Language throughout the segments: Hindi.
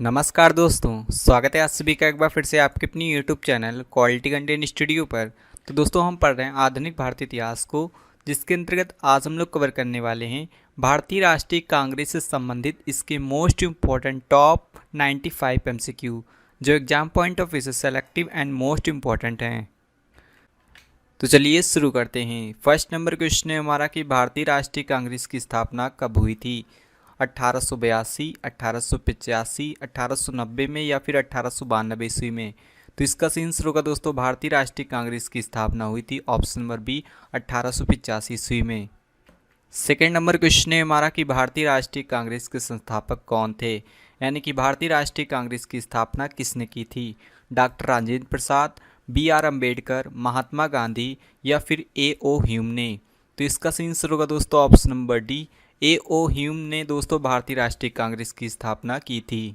नमस्कार दोस्तों, स्वागत है आप सभी का एक बार फिर से आपके अपनी YouTube channel quality content studio पर। तो दोस्तों हम पढ़ रहे हैं आधुनिक भारतीय इतिहास को, जिसके अंतर्गत आज हम लोग कवर करने वाले हैं भारतीय राष्ट्रीय कांग्रेस से संबंधित इसके मोस्ट इम्पॉर्टेंट टॉप 95 एमसीक्यू, जो एग्जाम पॉइंट ऑफ व्यू से सेलेक्टिव एंड मोस्ट इम्पॉर्टेंट हैं। तो चलिए शुरू करते हैं। फर्स्ट नंबर क्वेश्चन है हमारा कि भारतीय राष्ट्रीय कांग्रेस की स्थापना कब हुई थी? 1882, 1885, 1890 में या फिर 1892 ईस्वी में? तो इसका सीन शुरू होगा दोस्तों, भारतीय राष्ट्रीय कांग्रेस की स्थापना हुई थी ऑप्शन नंबर बी 1885 ईस्वी में। सेकेंड नंबर क्वेश्चन है हमारा कि भारतीय राष्ट्रीय कांग्रेस के संस्थापक कौन थे, यानी कि भारतीय राष्ट्रीय कांग्रेस की स्थापना किसने की थी? Doctor Rajendra Prasad, B R Ambedkar, Mahatma Gandhi या फिर ए ओ ह्यूम ने? तो इसका सीन शुरू होगा दोस्तों ऑप्शन नंबर डी, ए ओ ह्यूम ने दोस्तों भारतीय राष्ट्रीय कांग्रेस की स्थापना की थी।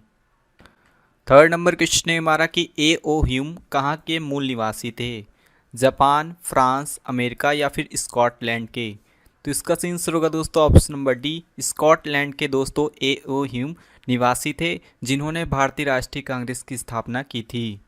थर्ड नंबर क्वेश्चन है हमारा कि ए ओ ह्यूम कहाँ के मूल निवासी थे? जापान, फ्रांस, अमेरिका या फिर स्कॉटलैंड के? तो इसका सीन शुरू होगा दोस्तों ऑप्शन नंबर डी, स्कॉटलैंड के दोस्तों ए ओ ह्यूम निवासी थे, जिन्होंने भारतीय राष्ट्रीय कांग्रेस की स्थापना की थी।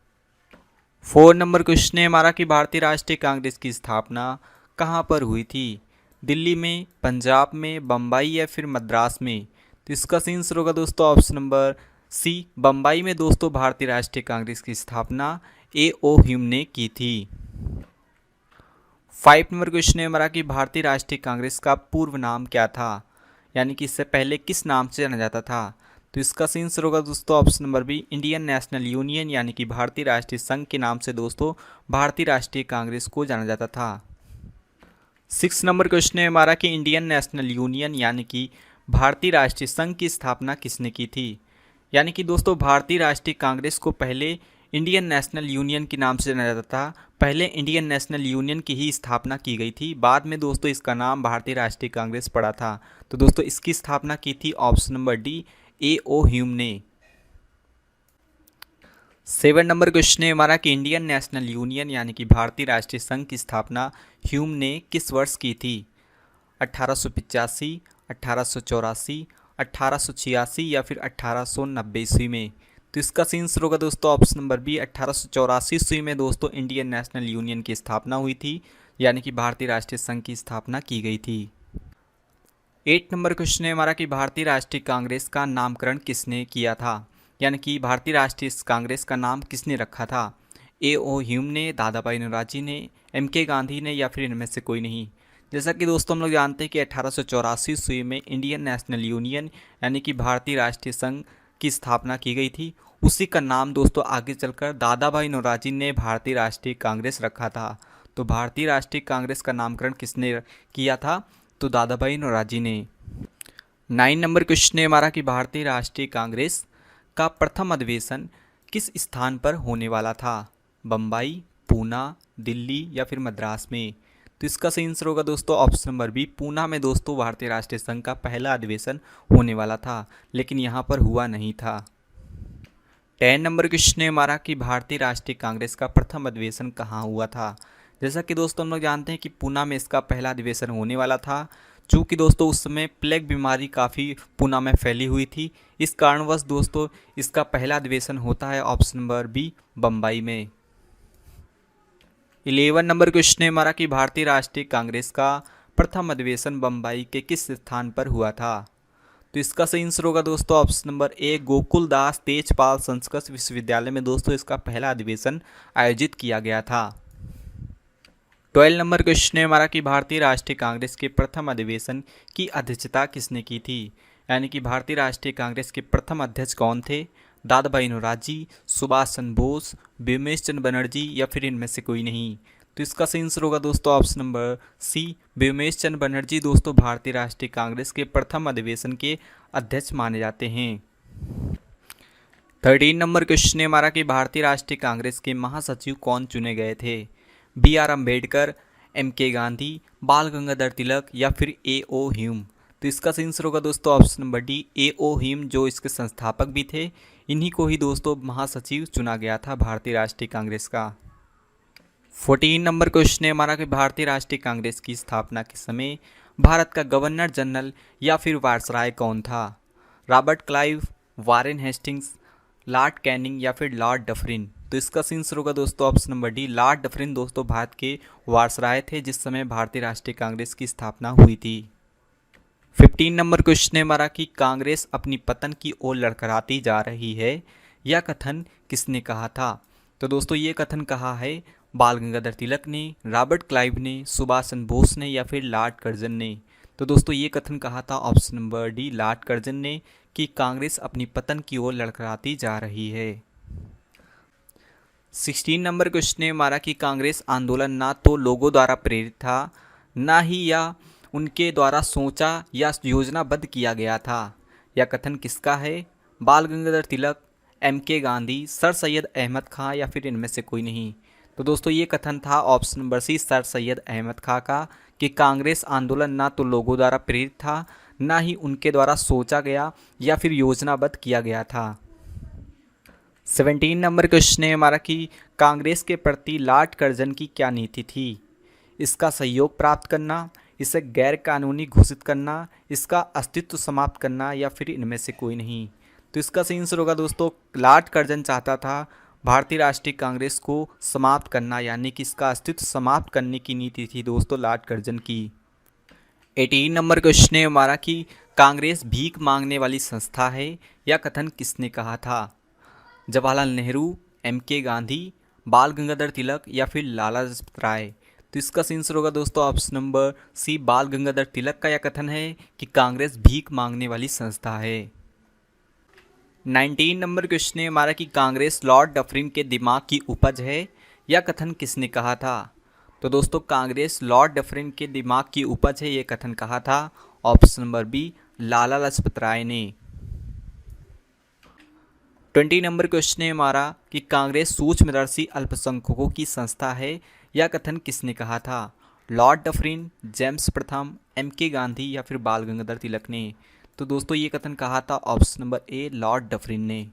फोर्थ नंबर क्वेश्चन है हमारा कि भारतीय राष्ट्रीय कांग्रेस की स्थापना कहाँ पर हुई थी? दिल्ली में, पंजाब में, बम्बई या फिर मद्रास में? तो इसका सीन शुरू होगा दोस्तों ऑप्शन नंबर सी, बम्बई में दोस्तों भारतीय राष्ट्रीय कांग्रेस की स्थापना ए ओ ह्यूम ने की थी। 5 नंबर क्वेश्चन है हमारा कि भारतीय राष्ट्रीय कांग्रेस का पूर्व नाम क्या था, यानी कि इससे पहले किस नाम से जाना जाता था? तो इसका सीन शुरू होगा दोस्तों option number B, Indian National Union, यानी कि भारतीय राष्ट्रीय संघ के नाम से दोस्तों भारतीय राष्ट्रीय कांग्रेस को जाना जाता था। 6 नंबर क्वेश्चन है हमारा कि इंडियन नेशनल यूनियन यानी कि भारतीय राष्ट्रीय संघ की स्थापना किसने की थी? यानी कि दोस्तों भारतीय राष्ट्रीय कांग्रेस को पहले इंडियन नेशनल यूनियन के नाम से जाना जाता था। पहले इंडियन नेशनल यूनियन की ही स्थापना की गई थी, बाद में दोस्तों इसका नाम भारतीय राष्ट्रीय कांग्रेस पड़ा था। तो दोस्तों इसकी स्थापना की थी ऑप्शन नंबर डी, ए ओ ह्यूम ने। 7 नंबर क्वेश्चन है हमारा कि इंडियन नेशनल यूनियन यानी कि भारतीय राष्ट्रीय संघ की स्थापना ह्यूम ने किस वर्ष की थी? 1885, 1884, 1886 या फिर 1890 ईस्वी में? तो इसका सीन शुरू होगा दोस्तों ऑप्शन नंबर बी, 1884 ईस्वी में दोस्तों इंडियन नेशनल यूनियन की स्थापना हुई थी, यानी कि भारतीय राष्ट्रीय संघ की स्थापना की गई थी। 8 नंबर क्वेश्चन है हमारा कि भारतीय राष्ट्रीय कांग्रेस का नामकरण किसने किया था, यानी कि भारतीय राष्ट्रीय कांग्रेस का नाम किसने रखा था? ए ओ ह्यूम ने, दादा भाई नौरोजी ने, एम के गांधी ने या फिर इनमें से कोई नहीं? जैसा कि दोस्तों हम लोग जानते हैं कि 1884 ईस्वी में इंडियन नेशनल यूनियन यानी कि भारतीय राष्ट्रीय संघ की स्थापना की गई थी। उसी का नाम दोस्तों आगे चलकर दादा भाई नौरोजी ने भारतीय राष्ट्रीय कांग्रेस रखा था। तो भारतीय राष्ट्रीय कांग्रेस का नामकरण किसने किया था? तो दादा भाई नौरोजी ने। 9 नंबर क्वेश्चन है हमारा कि भारतीय राष्ट्रीय कांग्रेस का प्रथम अधिवेशन किस स्थान पर होने वाला था? बम्बई, पूना, दिल्ली या फिर मद्रास में? तो इसका सही आंसर होगा दोस्तों ऑप्शन नंबर बी, पूना में दोस्तों भारतीय राष्ट्रीय संघ का पहला अधिवेशन होने वाला था, लेकिन यहाँ पर हुआ नहीं था। 10 नंबर क्वेश्चन है हमारा कि भारतीय राष्ट्रीय कांग्रेस का प्रथम अधिवेशन कहाँ हुआ था? जैसा कि दोस्तों हम लोग जानते हैं कि पूना में इसका पहला अधिवेशन होने वाला था। चूँकि दोस्तों उस समय प्लेग बीमारी काफ़ी पूना में फैली हुई थी, इस कारणवश दोस्तों इसका पहला अधिवेशन होता है ऑप्शन नंबर बी, बम्बई में। 11 नंबर क्वेश्चन है हमारा कि भारतीय राष्ट्रीय कांग्रेस का प्रथम अधिवेशन बम्बई के किस स्थान पर हुआ था? तो इसका सही आंसर होगा दोस्तों ऑप्शन नंबर ए, गोकुलदास तेजपाल संस्कृत विश्वविद्यालय में दोस्तों इसका पहला अधिवेशन आयोजित किया गया था। 12 नंबर क्वेश्चन है हमारा कि भारतीय राष्ट्रीय कांग्रेस के प्रथम अधिवेशन की अध्यक्षता किसने की थी? यानी कि भारतीय राष्ट्रीय कांग्रेस के प्रथम अध्यक्ष कौन थे? दादा भाई नौरोजी, सुभाष चंद्र बोस, भीमेश चंद्र बनर्जी या फिर इनमें से कोई नहीं? तो इसका सही आंसर होगा दोस्तों ऑप्शन नंबर सी, भीमेश चंद्र बनर्जी दोस्तों भारतीय राष्ट्रीय कांग्रेस के प्रथम अधिवेशन के अध्यक्ष माने जाते हैं। 13 नंबर क्वेश्चन है हमारा कि भारतीय राष्ट्रीय कांग्रेस के महासचिव कौन चुने गए थे? बी आर अम्बेडकर, एम के गांधी, बाल गंगाधर तिलक या फिर ए ओ ह्यूम? तो इसका सही आंसर होगा दोस्तों ऑप्शन नंबर डी, ए ओ ह्यूम, जो इसके संस्थापक भी थे। इन्हीं को ही दोस्तों महासचिव चुना गया था भारतीय राष्ट्रीय कांग्रेस का। 14 नंबर क्वेश्चन है हमारा कि भारतीय राष्ट्रीय कांग्रेस की स्थापना के समय भारत का गवर्नर जनरल या फिर वायसराय कौन था? Robert Clive, Warren Hastings, Lord Canning या फिर लॉर्ड डफरिन? तो इसका सही आंसर होगा दोस्तों option number D, Lord Dufferin दोस्तों भारत के वायसराय थे जिस समय भारतीय राष्ट्रीय कांग्रेस की स्थापना हुई थी। 15 नंबर क्वेश्चन है हमारा कि कांग्रेस अपनी पतन की ओर लड़खड़ाती जा रही है, यह कथन किसने कहा था? तो दोस्तों ये कथन कहा है बाल गंगाधर तिलक ने, रॉबर्ट क्लाइव ने, सुभाष चंद्र बोस ने या फिर लॉर्ड कर्जन ने? तो दोस्तों ये कथन कहा था option number D, Lord Curzon ने, कि कांग्रेस अपनी पतन की ओर लड़खड़ाती जा रही है। 16 नंबर क्वेश्चन है हमारा कि कांग्रेस आंदोलन ना तो लोगों द्वारा प्रेरित था, ना ही या उनके द्वारा सोचा या योजनाबद्ध किया गया था। यह कथन किसका है? बाल गंगाधर तिलक, एम.के. गांधी, सर सैयद अहमद खां या फिर इनमें से कोई नहीं? तो दोस्तों ये कथन था option number C, sir Syed Ahmad Khan का, कि कांग्रेस आंदोलन ना तो लोगों द्वारा प्रेरित था, ना ही उनके द्वारा सोचा गया या फिर योजनाबद्ध किया गया था। 17 नंबर क्वेश्चन है हमारा कि कांग्रेस के प्रति लॉर्ड कर्जन की क्या नीति थी? इसका सहयोग प्राप्त करना, इसे गैर कानूनी घोषित करना, इसका अस्तित्व समाप्त करना या फिर इनमें से कोई नहीं? तो इसका सही आंसर होगा दोस्तों, लॉर्ड कर्जन चाहता था भारतीय राष्ट्रीय कांग्रेस को समाप्त करना, यानी कि इसका अस्तित्व समाप्त करने की नीति थी दोस्तों लॉर्ड कर्जन की। 18 नंबर क्वेश्चन है हमारा कि कांग्रेस भीख मांगने वाली संस्था है, यह कथन किसने कहा था? जवाहरलाल नेहरू, एम.के. गांधी, बाल गंगाधर तिलक या फिर लाला लाजपत राय? तो इसका सही आंसर होगा दोस्तों ऑप्शन नंबर सी, बाल गंगाधर तिलक का यह कथन है कि कांग्रेस भीख मांगने वाली संस्था है। 19 नंबर क्वेश्चन है हमारा कि कांग्रेस लॉर्ड डफरिन के दिमाग की उपज है, यह कथन किसने कहा था? तो दोस्तों कांग्रेस लॉर्ड डफरिन के दिमाग की उपज है, यह कथन कहा था option number B, Lala Lajpat Rai ने। 20 नंबर क्वेश्चन है हमारा कि कांग्रेस सूक्ष्मदर्शी अल्पसंख्यकों की संस्था है, यह कथन किसने कहा था? लॉर्ड डफरिन, जेम्स प्रथम, एम.के. गांधी या फिर बाल गंगाधर तिलक ने? तो दोस्तों ये कथन कहा था ऑप्शन नंबर ए, लॉर्ड डफरिन ने।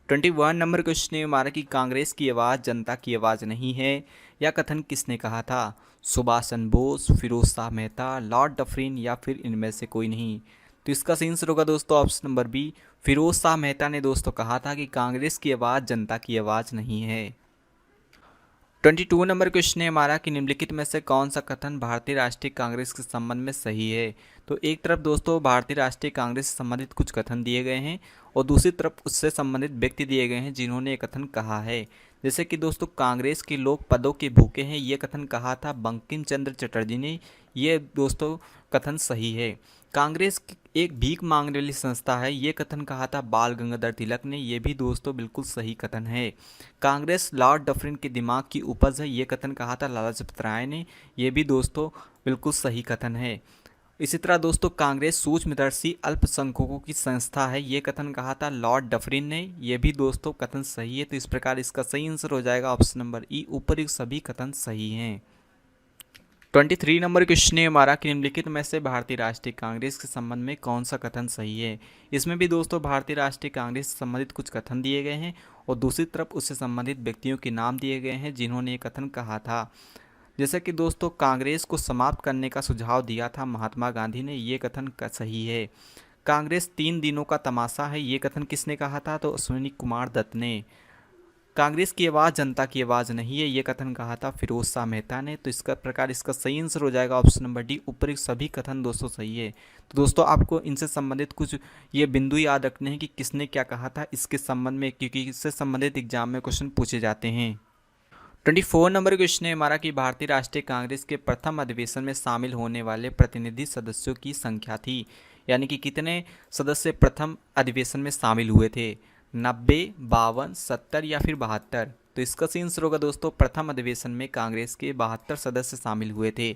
21 नंबर क्वेश्चन है हमारा कि कांग्रेस की आवाज़ जनता की आवाज़ नहीं है, यह कथन किसने कहा था? सुभाष चंद्र बोस, फिरोज शाह मेहता, लॉर्ड डफरिन या फिर इनमें से कोई नहीं? तो इसका सही आंसर होगा दोस्तों option number B, Firoz Shah Mehta ने दोस्तों कहा था कि कांग्रेस की आवाज़ जनता की आवाज़ नहीं है। 22 नंबर क्वेश्चन है हमारा कि निम्नलिखित में से कौन सा कथन भारतीय राष्ट्रीय कांग्रेस के संबंध में सही है? तो एक तरफ दोस्तों भारतीय राष्ट्रीय कांग्रेस से संबंधित कुछ कथन दिए गए हैं और दूसरी तरफ उससे संबंधित व्यक्ति दिए गए हैं जिन्होंने ये कथन कहा है। जैसे कि दोस्तों कांग्रेस के लोग पदों के भूखे हैं, ये कथन कहा था बंकिम चंद्र चटर्जी ने, ये दोस्तों कथन सही है। कांग्रेस एक भीख मांगने वाली संस्था है, ये कथन कहा था बाल गंगाधर तिलक ने, ये भी दोस्तों बिल्कुल सही कथन है। कांग्रेस लॉर्ड डफरिन के दिमाग की उपज है, ये कथन कहा था लाला लाजपत राय ने, ये भी दोस्तों बिल्कुल सही कथन है। इसी तरह दोस्तों कांग्रेस सूक्ष्मदर्शी अल्पसंख्यकों की संस्था है, ये कथन कहा था लॉर्ड डफरिन ने, ये भी दोस्तों कथन सही है। तो इस प्रकार इसका सही आंसर हो जाएगा ऑप्शन नंबर ई, ऊपर सभी कथन सही हैं। 23 नंबर क्वेश्चन है हमारा कि निम्नलिखित में से भारतीय राष्ट्रीय कांग्रेस के संबंध में कौन सा कथन सही है? इसमें भी दोस्तों भारतीय राष्ट्रीय कांग्रेस से संबंधित कुछ कथन दिए गए हैं और दूसरी तरफ उससे संबंधित व्यक्तियों के नाम दिए गए हैं जिन्होंने ये कथन कहा था। जैसे कि दोस्तों कांग्रेस को समाप्त करने का सुझाव दिया था महात्मा गांधी ने, ये कथन सही है। कांग्रेस 3 दिनों का तमाशा है, ये कथन किसने कहा था? तो अश्विनी कुमार दत्त ने। कांग्रेस की आवाज़ जनता की आवाज़ नहीं है, ये कथन कहा था फिरोज शाह मेहता ने। तो इसका प्रकार इसका सही आंसर हो जाएगा ऑप्शन नंबर डी, ऊपर सभी कथन दोस्तों सही है। तो दोस्तों आपको इनसे संबंधित कुछ ये बिंदु याद रखने हैं कि किसने क्या कहा था इसके संबंध में, क्योंकि इससे संबंधित एग्जाम में क्वेश्चन पूछे जाते हैं। 24 नंबर क्वेश्चन है हमारा कि भारतीय राष्ट्रीय कांग्रेस के प्रथम अधिवेशन में शामिल होने वाले प्रतिनिधि सदस्यों की संख्या थी, यानी कि कितने सदस्य प्रथम अधिवेशन में शामिल हुए थे? 90, 52, 70 या फिर 72? तो इसका सही आंसर होगा दोस्तों प्रथम अधिवेशन में कांग्रेस के 72 सदस्य शामिल हुए थे।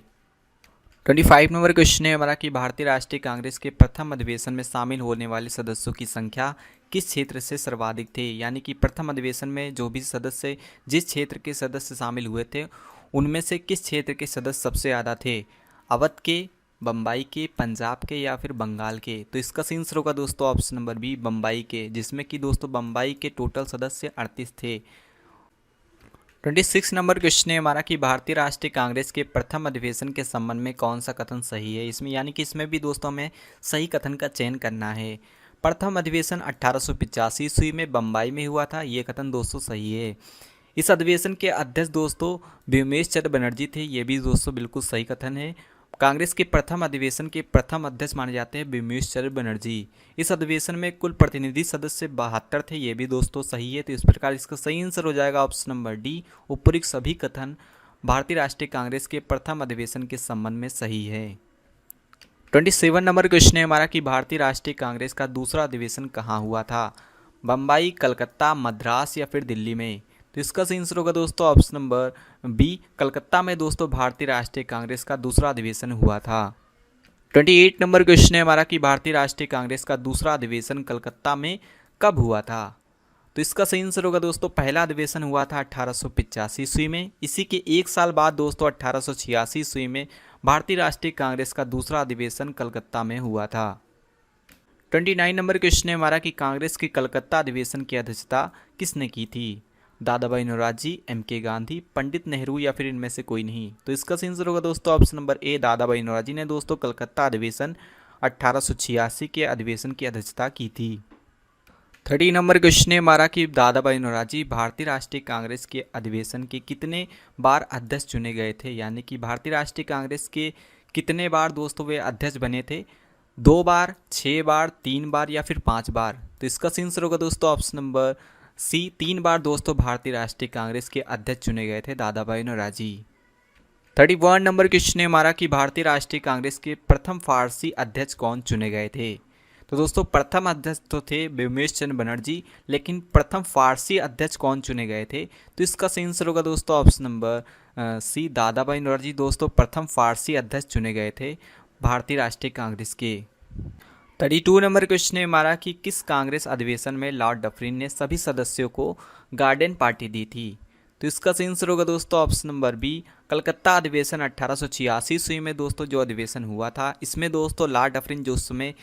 25 नंबर क्वेश्चन है हमारा कि भारतीय राष्ट्रीय कांग्रेस के प्रथम अधिवेशन में शामिल होने वाले सदस्यों की संख्या किस क्षेत्र से सर्वाधिक थे? यानी कि प्रथम अधिवेशन में जो भी सदस्य जिस क्षेत्र के सदस्य शामिल हुए थे उनमें से किस क्षेत्र के सदस्य सबसे ज़्यादा थे? अवध के, बम्बई के, पंजाब के या फिर बंगाल के? तो इसका सही आंसर होगा दोस्तों ऑप्शन नंबर बी, बम्बई के, जिसमें कि दोस्तों बम्बई के टोटल सदस्य 38 थे। 26 नंबर क्वेश्चन है हमारा कि भारतीय राष्ट्रीय कांग्रेस के प्रथम अधिवेशन के संबंध में कौन सा कथन सही है? इसमें यानी कि इसमें भी दोस्तों हमें सही कथन का चयन करना है। प्रथम अधिवेशन 1885 ईस्वी में बम्बई में हुआ था, ये कथन दोस्तों सही है। इस अधिवेशन के अध्यक्ष दोस्तों व्योमेश चंद्र बनर्जी थे, ये भी दोस्तों बिल्कुल सही कथन है। कांग्रेस के प्रथम अधिवेशन के प्रथम अध्यक्ष माने जाते हैं व्योमेश चंद्र बनर्जी। इस अधिवेशन में कुल प्रतिनिधि सदस्य 72 थे, ये भी दोस्तों सही है। तो इस प्रकार इसका सही आंसर हो जाएगा ऑप्शन नंबर डी, उपरोक्त सभी कथन भारतीय राष्ट्रीय कांग्रेस के प्रथम अधिवेशन के संबंध में सही है। 27 नंबर क्वेश्चन है हमारा कि भारतीय राष्ट्रीय कांग्रेस का दूसरा अधिवेशन कहाँ हुआ था? बम्बई, कलकत्ता, मद्रास या फिर दिल्ली में? तो इसका सही आंसर होगा दोस्तों ऑप्शन नंबर बी, कलकत्ता में दोस्तों भारतीय राष्ट्रीय कांग्रेस का दूसरा अधिवेशन हुआ था। 28 नंबर क्वेश्चन है हमारा कि भारतीय राष्ट्रीय कांग्रेस का दूसरा अधिवेशन कलकत्ता में कब हुआ था? तो इसका सही आंसर होगा दोस्तों पहला अधिवेशन हुआ था 1885 ईस्वी में। इसी के एक साल बाद दोस्तों 1886 ईस्वी में भारतीय राष्ट्रीय कांग्रेस का दूसरा अधिवेशन कलकत्ता में हुआ था। 29 नंबर क्वेश्चन है हमारा कि कांग्रेस के कलकत्ता अधिवेशन की अध्यक्षता किसने की थी? दादा भाई नौरोजी, एम.के. गांधी, पंडित नेहरू या फिर इनमें से कोई नहीं? तो इसका सही आंसर होगा दोस्तों ऑप्शन नंबर ए, दादा भाई नौरोजी ने दोस्तों कलकत्ता अधिवेशन 1886 के अधिवेशन की अध्यक्षता की थी। 30 नंबर क्वेश्चन है हमारा कि दादा भाई नौरोजी भारतीय राष्ट्रीय कांग्रेस के अधिवेशन के कितने बार अध्यक्ष चुने गए थे? यानी कि भारतीय राष्ट्रीय कांग्रेस के कितने बार दोस्तों वे अध्यक्ष बने थे? 2 बार, 6 बार, 3 बार या फिर 5 बार? तो इसका सही आंसर होगा दोस्तों ऑप्शन नंबर सी, 3 बार दोस्तों भारतीय राष्ट्रीय कांग्रेस के अध्यक्ष चुने गए थे दादा भाई नौरोजी। 31 नंबर क्वेश्चन है हमारा कि भारतीय राष्ट्रीय कांग्रेस के प्रथम फारसी अध्यक्ष कौन चुने गए थे? तो दोस्तों प्रथम अध्यक्ष तो थे व्योमेश चंद्र बनर्जी, लेकिन प्रथम फारसी अध्यक्ष कौन चुने गए थे? तो इसका सही आंसर होगा दोस्तों ऑप्शन नंबर सी, दादा भाई नौरोजी दोस्तों प्रथम फारसी अध्यक्ष चुने गए थे भारतीय राष्ट्रीय कांग्रेस के। 32 नंबर क्वेश्चन है हमारा कि किस कांग्रेस अधिवेशन में लॉर्ड डफरिन ने सभी सदस्यों को गार्डन पार्टी दी थी? तो इसका सही आंसर होगा दोस्तों ऑप्शन नंबर बी, कलकत्ता अधिवेशन 1886 ईस्वी में दोस्तों जो अधिवेशन हुआ था, इसमें दोस्तों लॉर्ड डफरिन जो उस समय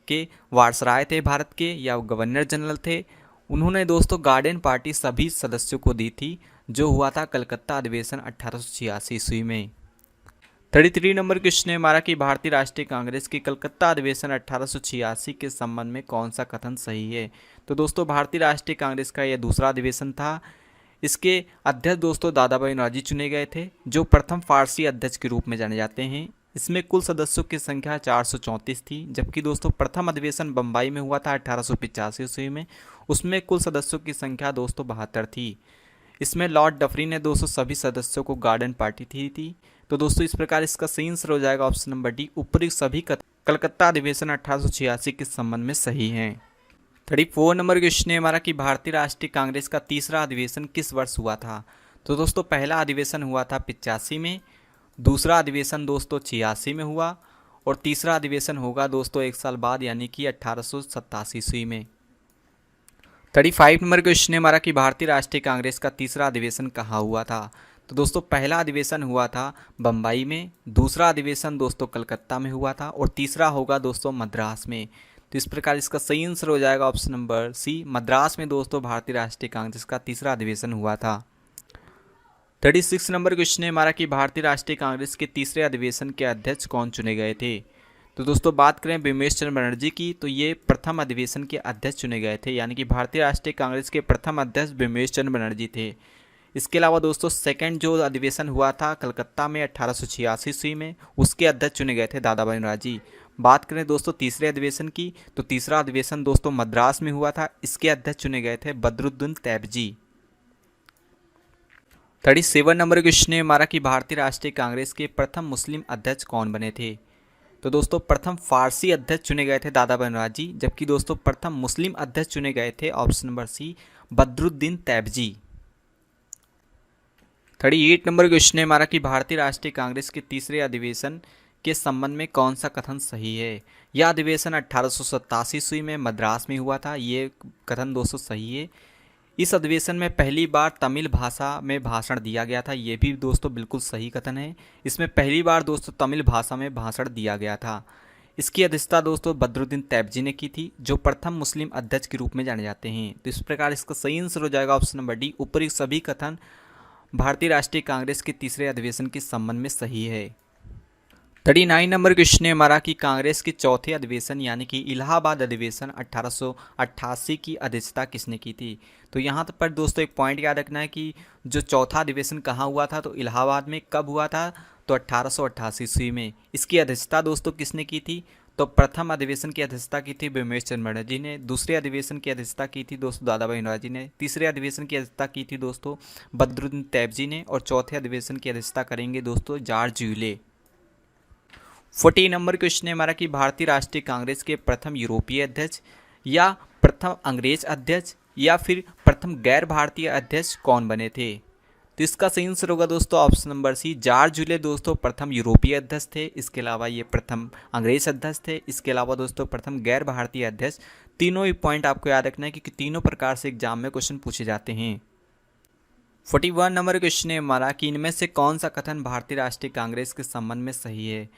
के वायसराय थे भारत के या गवर्नर जनरल थे, उन्होंने दोस्तों गार्डन पार्टी सभी सदस्यों को दी थी, जो हुआ था कलकत्ता अधिवेशन 1886 ईस्वी में। 33 नंबर क्वेश्चन है हमारा कि भारतीय राष्ट्रीय कांग्रेस के कलकत्ता अधिवेशन 1886 के संबंध में कौन सा कथन सही है? तो दोस्तों भारतीय राष्ट्रीय कांग्रेस का यह दूसरा अधिवेशन था। इसके अध्यक्ष दोस्तों दादा भाई नौरोजी चुने गए थे, जो प्रथम फारसी अध्यक्ष के रूप में जाने जाते हैं। इसमें कुल सदस्यों की संख्या 434 थी, जबकि दोस्तों प्रथम अधिवेशन बम्बई में हुआ था 1885 ईस्वी में, उसमें कुल सदस्यों की संख्या दोस्तों 72 थी। इसमें लॉर्ड डफरिन ने दोस्तों सभी सदस्यों को गार्डन पार्टी थी। तो दोस्तों इस प्रकार इसका सही आंसर हो जाएगा ऑप्शन नंबर डी, ऊपरी सभी कलकत्ता अधिवेशन 1886 के संबंध में सही हैं। 34 नंबर क्वेश्चन है हमारा कि भारतीय राष्ट्रीय कांग्रेस का तीसरा अधिवेशन किस वर्ष हुआ था? तो दोस्तों पहला अधिवेशन हुआ था 85 में, दूसरा अधिवेशन दोस्तों 86 में हुआ और तीसरा अधिवेशन होगा दोस्तों 1 साल बाद यानी कि 1887 ईस्वी में। 35 नंबर क्वेश्चन है हमारा कि भारतीय राष्ट्रीय कांग्रेस का तीसरा अधिवेशन कहाँ हुआ था? तो दोस्तों पहला अधिवेशन हुआ था बम्बई में, दूसरा अधिवेशन दोस्तों कलकत्ता में हुआ था और तीसरा होगा दोस्तों मद्रास में। तो इस प्रकार इसका सही आंसर हो जाएगा ऑप्शन नंबर सी, मद्रास में दोस्तों भारतीय राष्ट्रीय कांग्रेस का तीसरा अधिवेशन हुआ था। 36 नंबर क्वेश्चन है हमारा कि भारतीय राष्ट्रीय कांग्रेस के तीसरे अधिवेशन के अध्यक्ष कौन चुने गए थे? तो दोस्तों बात करें व्योमेश चंद्र बनर्जी की, तो ये प्रथम अधिवेशन के अध्यक्ष चुने गए थे, यानी कि भारतीय राष्ट्रीय कांग्रेस के प्रथम अध्यक्ष व्योमेश चंद्र बनर्जी थे। इसके अलावा दोस्तों सेकंड जो अधिवेशन हुआ था कलकत्ता में 1886 ईस्वी में, उसके अध्यक्ष चुने गए थे दादा भाई नौरोजी। बात करें दोस्तों तीसरे अधिवेशन की, तो तीसरा अधिवेशन दोस्तों मद्रास में हुआ था, इसके अध्यक्ष चुने गए थे बदरुद्दीन तैयबजी। 37 नंबर क्वेश्चन है हमारा कि भारतीय राष्ट्रीय कांग्रेस के प्रथम मुस्लिम अध्यक्ष कौन बने थे? तो दोस्तों प्रथम फारसी अध्यक्ष चुने गए थे दादा भाई नौरोजी, जबकि दोस्तों प्रथम मुस्लिम अध्यक्ष चुने गए थे option number C, Badruddin Tyabji. 38 नंबर क्वेश्चन है हमारा कि भारतीय राष्ट्रीय कांग्रेस के तीसरे अधिवेशन के संबंध में कौन सा कथन सही है? यह अधिवेशन 1887 ईस्वी में मद्रास में हुआ था, ये कथन दोस्तों सही है। इस अधिवेशन में पहली बार तमिल भाषा में भाषण दिया गया था, ये भी दोस्तों बिल्कुल सही कथन है। इसमें पहली बार दोस्तों तमिल भाषा में भाषण दिया गया था। इसकी अध्यक्षता दोस्तों बदरुद्दीन तैयबजी ने की थी, जो प्रथम मुस्लिम अध्यक्ष के रूप में जाने जाते हैं। तो इस प्रकार इसका सही आंसर हो जाएगा ऑप्शन नंबर डी, ऊपरी सभी कथन भारतीय राष्ट्रीय कांग्रेस के तीसरे अधिवेशन के संबंध में सही है। 39 नंबर क्वेश्चन है हमारा कि कांग्रेस के चौथे अधिवेशन यानी कि इलाहाबाद अधिवेशन 1888 की अध्यक्षता किसने की थी। तो यहाँ पर दोस्तों एक पॉइंट याद रखना है कि जो चौथा अधिवेशन कहाँ हुआ था, तो इलाहाबाद में कब हुआ था, तो 1888 ईस्वी में। इसकी अध्यक्षता दोस्तों किसने की थी, तो प्रथम अधिवेशन की अध्यक्षता की थी बिमलेश चंद्र बनर्जी ने, दूसरे अधिवेशन की अध्यक्षता की थी दोस्तों दादा भाई नौरोजी ने, तीसरे अधिवेशन की अध्यक्षता की थी दोस्तों बद्रुद्दीन तैयबजी ने, और चौथे अधिवेशन की अध्यक्षता करेंगे दोस्तों जॉर्ज यूले। 40 नंबर क्वेश्चन है हमारा कि भारतीय राष्ट्रीय कांग्रेस के प्रथम यूरोपीय अध्यक्ष या प्रथम अंग्रेज अध्यक्ष या फिर प्रथम गैर भारतीय अध्यक्ष कौन बने थे। तो इसका सही आंसर होगा दोस्तों option number C, George Yule दोस्तों प्रथम यूरोपीय अध्यक्ष थे। इसके अलावा ये प्रथम अंग्रेज अध्यक्ष थे। इसके अलावा दोस्तों प्रथम गैर भारतीय अध्यक्ष। तीनों ही पॉइंट आपको याद रखना है कि तीनों प्रकार से एग्जाम में क्वेश्चन पूछे जाते हैं। 41 नंबर क्वेश्चन है हमारा कि इनमें से कौन सा कथन भारतीय राष्ट्रीय कांग्रेस के संबंध में सही है।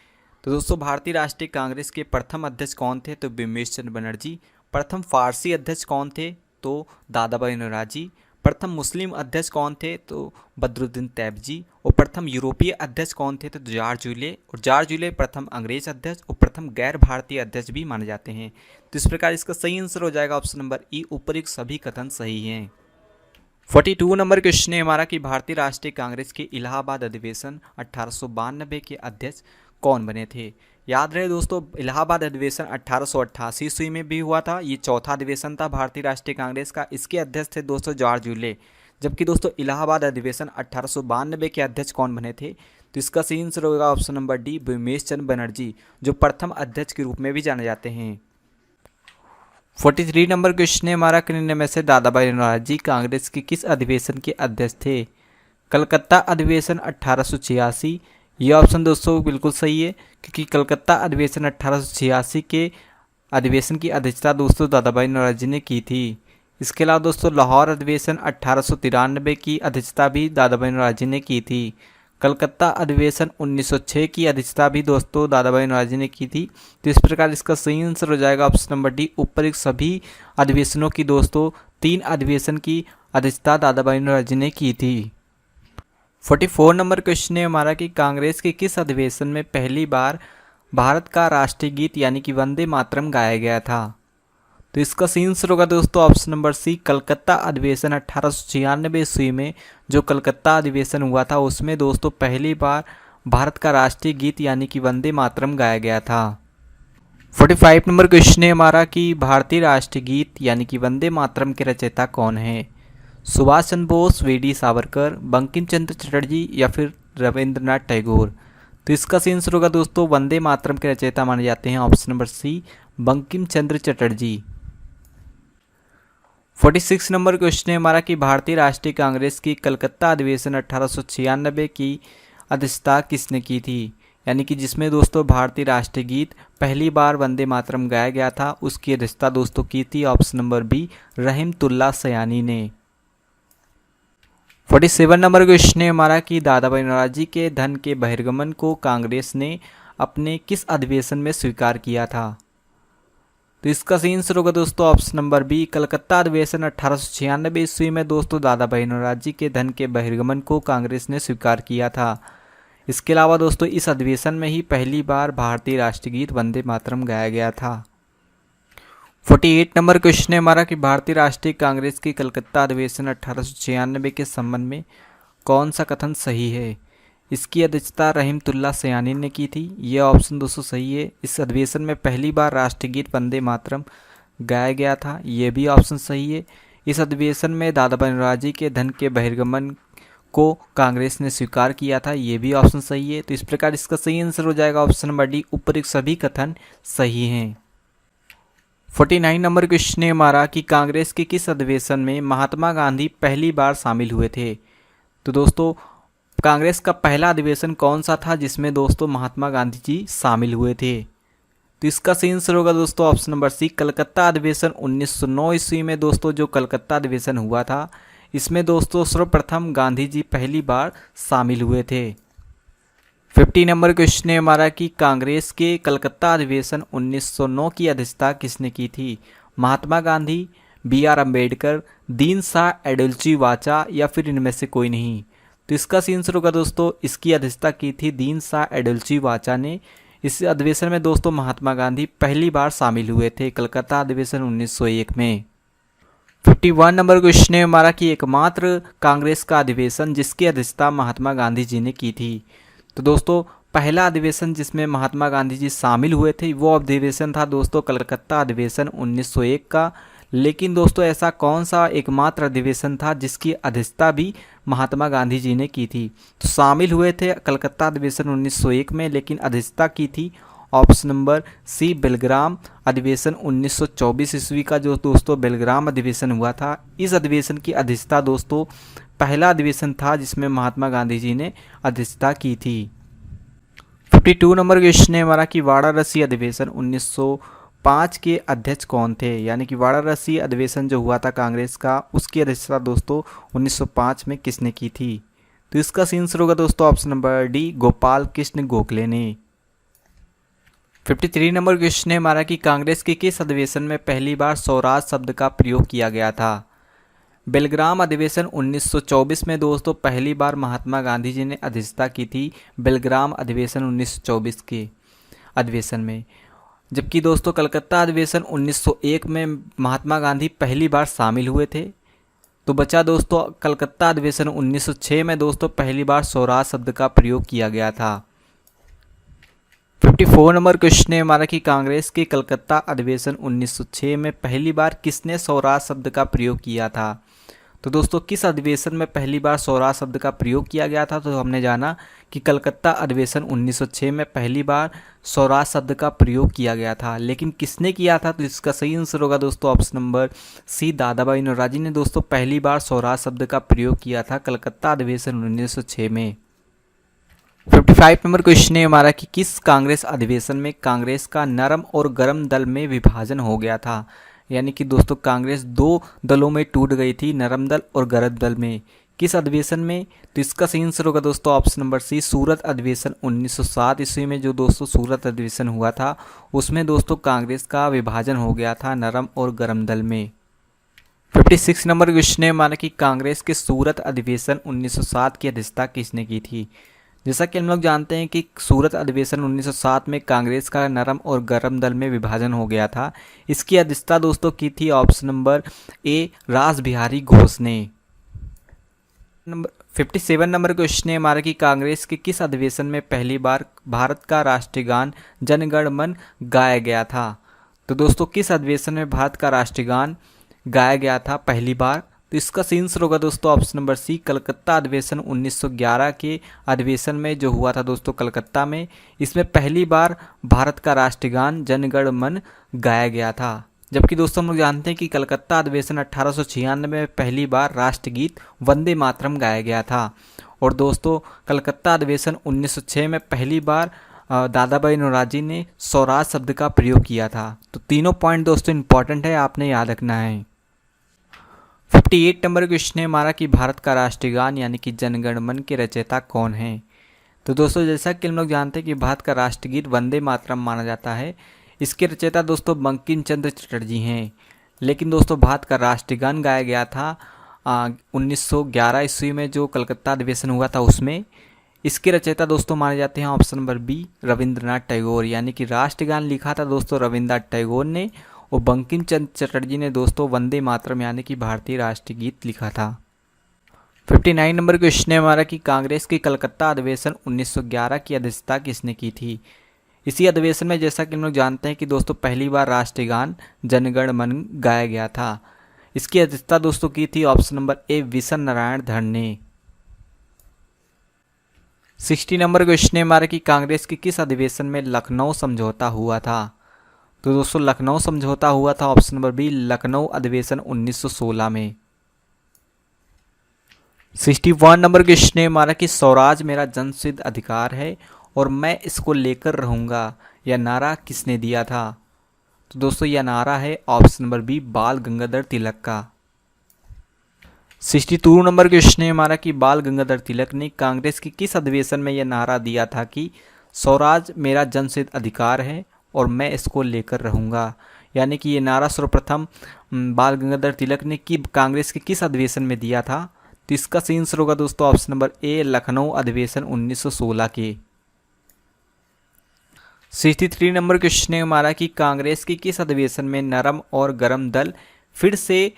तो दोस्तों भारतीय राष्ट्रीय कांग्रेस के प्रथम अध्यक्ष कौन थे, तो बिमलेश चंद्र बनर्जी। प्रथम फारसी अध्यक्ष कौन थे, तो दादा भाई नौरोजी। प्रथम मुस्लिम अध्यक्ष कौन थे, तो बद्रुद्दीन तैयबजी। और प्रथम यूरोपीय अध्यक्ष कौन थे, तो जॉर्ज यूले। और जॉर्ज यूले प्रथम अंग्रेज अध्यक्ष और प्रथम गैर भारतीय अध्यक्ष भी माने जाते हैं। तो इस प्रकार इसका सही आंसर हो जाएगा ऑप्शन नंबर ई, उपयुक्त सभी कथन सही हैं। 42 नंबर क्वेश्चन है हमारा कि भारतीय राष्ट्रीय कांग्रेस के इलाहाबाद अधिवेशन 1892 के अध्यक्ष कौन बने थे। याद रहे दोस्तों, इलाहाबाद अधिवेशन 1888 ईस्वी में भी हुआ था। ये चौथा अधिवेशन था भारतीय राष्ट्रीय कांग्रेस का। इसके अध्यक्ष थे दोस्तों जॉर्ज यूले। जबकि दोस्तों इलाहाबाद अधिवेशन 1892 के अध्यक्ष कौन बने थे, तो इसका सही आंसर होगा ऑप्शन नंबर डी, बिमलेश चंद्र बनर्जी, जो प्रथम अध्यक्ष के रूप में भी जाने जाते हैं। 43 नंबर क्वेश्चन है हमारा कि निम्न में से दादा भाई नौरोजी कांग्रेस के किस अधिवेशन के अध्यक्ष थे। कलकत्ता अधिवेशन 1886। यह ऑप्शन दोस्तों बिल्कुल सही है, क्योंकि कलकत्ता अधिवेशन 1886 के अधिवेशन की अध्यक्षता दोस्तों दादा भाई नौरोजी ने की थी। इसके अलावा दोस्तों लाहौर अधिवेशन 1893 की अध्यक्षता भी दादा भाई नौरोजी ने की थी। कलकत्ता अधिवेशन 1906 की अध्यक्षता भी दोस्तों दादा भाई नौरोजी ने की थी। तो इस प्रकार इसका सही आंसर हो जाएगा ऑप्शन नंबर डी, उपयुक्त सभी अधिवेशनों की दोस्तों 3 अधिवेशन की अध्यक्षता दादा भाई नौरोजी ने की थी। 44 नंबर क्वेश्चन है हमारा कि कांग्रेस के किस अधिवेशन में पहली बार भारत का राष्ट्रीय गीत यानी कि वंदे मातरम गाया गया था। तो इसका सही आंसर होगा दोस्तों ऑप्शन नंबर सी, कलकत्ता अधिवेशन 1896 ईस्वी में जो कलकत्ता अधिवेशन हुआ था उसमें दोस्तों पहली बार भारत का राष्ट्रीय गीत यानी कि वंदे मातरम गाया गया था। 45 नंबर क्वेश्चन है हमारा कि भारतीय राष्ट्रीय गीत यानी कि वंदे मातरम के रचयिता कौन है। सुभाष चंद्र बोस, वी डी सावरकर, बंकिम चंद्र चटर्जी या फिर रविंद्रनाथ टैगोर। तो इसका सही आंसर होगा दोस्तों वंदे मातरम के रचयिता माने जाते हैं ऑप्शन नंबर सी, बंकिम चंद्र चटर्जी। 46 नंबर क्वेश्चन है हमारा कि भारतीय राष्ट्रीय कांग्रेस की कलकत्ता अधिवेशन 1896 की अध्यक्षता किसने की थी, यानी कि जिसमें दोस्तों भारतीय राष्ट्रीय गीत पहली बार वंदे मातरम गाया गया था, उसकी अध्यक्षता दोस्तों की थी ऑप्शन नंबर बी, रहमतुल्लाह सयानी ने। 47 नंबर क्वेश्चन है हमारा कि दादा भाई नौरोजी के धन के बहिर्गमन को कांग्रेस ने अपने किस अधिवेशन में स्वीकार किया था। तो इसका सही आंसर होगा दोस्तों ऑप्शन नंबर बी, कलकत्ता अधिवेशन 1896 ईस्वी में दोस्तों दादा भाई नौरोजी के धन के बहिर्गमन को कांग्रेस ने स्वीकार किया था। इसके अलावा दोस्तों इस अधिवेशन में ही पहली बार भारतीय राष्ट्रीय गीत वंदे मातरम गाया गया था। 48 नंबर क्वेश्चन है हमारा कि भारतीय राष्ट्रीय कांग्रेस की कलकत्ता अधिवेशन 1896 के संबंध में कौन सा कथन सही है। इसकी अध्यक्षता रहमतुल्लाह सयानी ने की थी। यह ऑप्शन दोस्तों सही है। इस अधिवेशन में पहली बार राष्ट्रीय गीत वंदे मातरम गाया गया था, यह भी ऑप्शन सही है। इस अधिवेशन में दादा भाई नौरोजी के धन के बहिर्गमन को कांग्रेस ने स्वीकार किया था, यह भी ऑप्शन सही है। तो इस प्रकार इसका सही आंसर हो जाएगा ऑप्शन नंबर डी, उपयुक्त सभी कथन सही हैं। 49 नंबर क्वेश्चन है हमारा कि कांग्रेस के किस अधिवेशन में महात्मा गांधी पहली बार शामिल हुए थे। तो दोस्तों कांग्रेस का पहला अधिवेशन कौन सा था जिसमें दोस्तों महात्मा गांधी जी शामिल हुए थे। तो इसका सही आंसर होगा दोस्तों ऑप्शन नंबर सी, कलकत्ता अधिवेशन 1909 ईस्वी में दोस्तों जो कलकत्ता अधिवेशन हुआ था, इसमें दोस्तों सर्वप्रथम गांधी जी पहली बार शामिल हुए थे। 50 नंबर क्वेश्चन है हमारा कि कांग्रेस के कलकत्ता अधिवेशन 1909 की अध्यक्षता किसने की थी। महात्मा गांधी, बी आर अम्बेडकर, दीन शाह एडुल्जी वाचा या फिर इनमें से कोई नहीं। तो इसका सही आंसर होगा दोस्तों, इसकी अध्यक्षता की थी दीन शाह एडुल्जी वाचा ने। इस अधिवेशन में दोस्तों महात्मा गांधी पहली बार शामिल हुए थे, कलकत्ता अधिवेशन 1901 में। 51 नंबर क्वेश्चन है हमारा कि एकमात्र कांग्रेस का अधिवेशन जिसकी अध्यक्षता महात्मा गांधी जी ने की थी। तो दोस्तों पहला अधिवेशन जिसमें महात्मा गांधी जी शामिल हुए थे वो अधिवेशन था दोस्तों कलकत्ता अधिवेशन 1901 का। लेकिन दोस्तों ऐसा कौन सा एकमात्र अधिवेशन था जिसकी अध्यक्षता भी महात्मा गांधी जी ने की थी? तो शामिल हुए थे कलकत्ता अधिवेशन 1901 में, लेकिन अध्यक्षता की थी ऑप्शन नंबर सी बेलग्राम अधिवेशन 1924 ईस्वी का, जो दोस्तों बेलग्राम अधिवेशन हुआ था। इस अधिवेशन की अध्यक्षता दोस्तों पहला अधिवेशन था जिसमें महात्मा गांधी जी ने अध्यक्षता की थी। 52 नंबर क्वेश्चन है हमारा कि वाराणसी अधिवेशन 1905 के अध्यक्ष कौन थे? यानी कि वाराणसी अधिवेशन जो हुआ था कांग्रेस का, उसकी अध्यक्षता दोस्तों 1905 में किसने की थी? तो इसका सही आंसर होगा दोस्तों option number D, Gopal Krishna Gokhale ने। 53 नंबर क्वेश्चन है हमारा कि कांग्रेस के किस अधिवेशन में पहली बार स्वराज शब्द का प्रयोग किया गया था? बेलग्राम अधिवेशन 1924 में दोस्तों पहली बार महात्मा गांधी जी ने अध्यक्षता की थी बेलग्राम अधिवेशन 1924 के अधिवेशन में। जबकि दोस्तों कलकत्ता अधिवेशन 1901 में महात्मा गांधी पहली बार शामिल हुए थे। तो बचा दोस्तों कलकत्ता अधिवेशन 1906 में दोस्तों पहली बार स्वराज शब्द का प्रयोग किया गया था। 54 नंबर क्वेश्चन है हमारा कि कांग्रेस के कलकत्ता अधिवेशन 1906 में पहली बार किसने स्वराज शब्द का प्रयोग किया था? तो दोस्तों किस अधिवेशन में पहली बार स्वराज शब्द का प्रयोग किया गया था? तो हमने जाना कि कलकत्ता अधिवेशन 1906 में पहली बार स्वराज शब्द का प्रयोग किया गया था। लेकिन किसने किया था? तो इसका सही आंसर होगा दोस्तों ऑप्शन नंबर सी, दादा भाई नौरोजी ने दोस्तों पहली बार स्वराज शब्द का प्रयोग किया था कलकत्ता अधिवेशन 1906 में। 55 नंबर क्वेश्चन है हमारा कि किस कांग्रेस अधिवेशन में कांग्रेस का नरम और गरम दल में विभाजन हो गया था? यानी कि दोस्तों कांग्रेस दो दलों में टूट गई थी, नरम दल और गरम दल में। किस अधिवेशन में? तो इसका सही आंसर होगा दोस्तों ऑप्शन नंबर सी, सूरत अधिवेशन 1907 ईस्वी में जो दोस्तों सूरत अधिवेशन हुआ था उसमें दोस्तों कांग्रेस का विभाजन हो गया था नरम और गरम दल में। 56 नंबर क्वेश्चन है हमारा कि कांग्रेस के सूरत अधिवेशन 1907 की अध्यक्षता किसने की थी? जैसा कि हम लोग जानते हैं कि सूरत अधिवेशन 1907 में कांग्रेस का नरम और गरम दल में विभाजन हो गया था। इसकी अध्यक्षता दोस्तों की थी ऑप्शन नंबर ए, रास बिहारी घोष ने। 57 नंबर क्वेश्चन है हमारा कि कांग्रेस के किस अधिवेशन में पहली बार भारत का राष्ट्रीय गान जन गण मन गाया गया था? तो दोस्तों किस अधिवेशन में भारत का राष्ट्रीय गान गाया गया था पहली बार? तो इसका सही आंसर होगा दोस्तों ऑप्शन नंबर सी, कलकत्ता अधिवेशन 1911 के अधिवेशन में जो हुआ था दोस्तों कलकत्ता में। इसमें पहली बार भारत का राष्ट्रीय गान जन गण मन गाया गया था। जबकि दोस्तों हम लोग जानते हैं कि कलकत्ता अधिवेशन 1896 में पहली बार राष्ट्रगीत वंदे मातरम गाया गया था। और दोस्तों कलकत्ता अधिवेशन 1906 में पहली बार दादा भाई नौरोजी ने स्वराज शब्द का प्रयोग किया था। तो तीनों पॉइंट दोस्तों इंपॉर्टेंट है, आपने याद रखना है। 58 नंबर क्वेश्चन है हमारा कि भारत का राष्ट्रीय गान यानी कि जन गण मन के रचयिता कौन है? तो दोस्तों जैसा कि हम लोग जानते हैं कि भारत का राष्ट्रगीत वंदे मातरम माना जाता है। इसके रचयिता दोस्तों बंकिम चंद्र चटर्जी हैं। लेकिन दोस्तों भारत का राष्ट्रीय गान गाया गया था 1911 ईस्वी में जो कलकत्ता अधिवेशन हुआ था उसमें। इसके रचयिता दोस्तों माने जाते हैं option number B, Rabindranath Tagore. यानी कि राष्ट्रीय गान लिखा था दोस्तों रविंद्रनाथ टैगोर ने और बंकिम चंद्र चटर्जी ने दोस्तों वंदे मातरम यानी कि भारतीय राष्ट्रीय गीत लिखा था। 59 नंबर क्वेश्चन है हमारा कि कांग्रेस के कलकत्ता अधिवेशन 1911 की अध्यक्षता किसने की थी? इसी अधिवेशन में जैसा कि हम लोग जानते हैं कि दोस्तों पहली बार राष्ट्रीय गान जन गण मन गाया गया था। इसकी अध्यक्षता दोस्तों की थी option number A, Bishan Narayan Dhar ने। 60 नंबर क्वेश्चन है हमारा कि कांग्रेस के किस अधिवेशन में लखनऊ समझौता हुआ था? तो दोस्तों लखनऊ समझौता हुआ था ऑप्शन नंबर बी, लखनऊ अधिवेशन 1916 में। 61 नंबर क्वेश्चन है हमारा कि स्वराज मेरा जनसिद्ध अधिकार है और मैं इसको लेकर रहूँगा, यह नारा किसने दिया था? तो दोस्तों यह नारा है ऑप्शन नंबर बी, बाल गंगाधर तिलक का। 62 नंबर क्वेश्चन है हमारा कि बाल गंगाधर तिलक ने कांग्रेस के किस अधिवेशन में यह नारा दिया था कि स्वराज मेरा जनसिद्ध अधिकार है और मैं इसको लेकर रहूँगा? यानी कि ये नारा सर्वप्रथम बाल गंगाधर तिलक ने कांग्रेस के किस अधिवेशन में दिया था? तो इसका सही आंसर होगा दोस्तों ऑप्शन नंबर ए, लखनऊ अधिवेशन 1916 के। 63 नंबर क्वेश्चन है हमारा कि कांग्रेस की किस अधिवेशन में नरम और गरम दल फिर से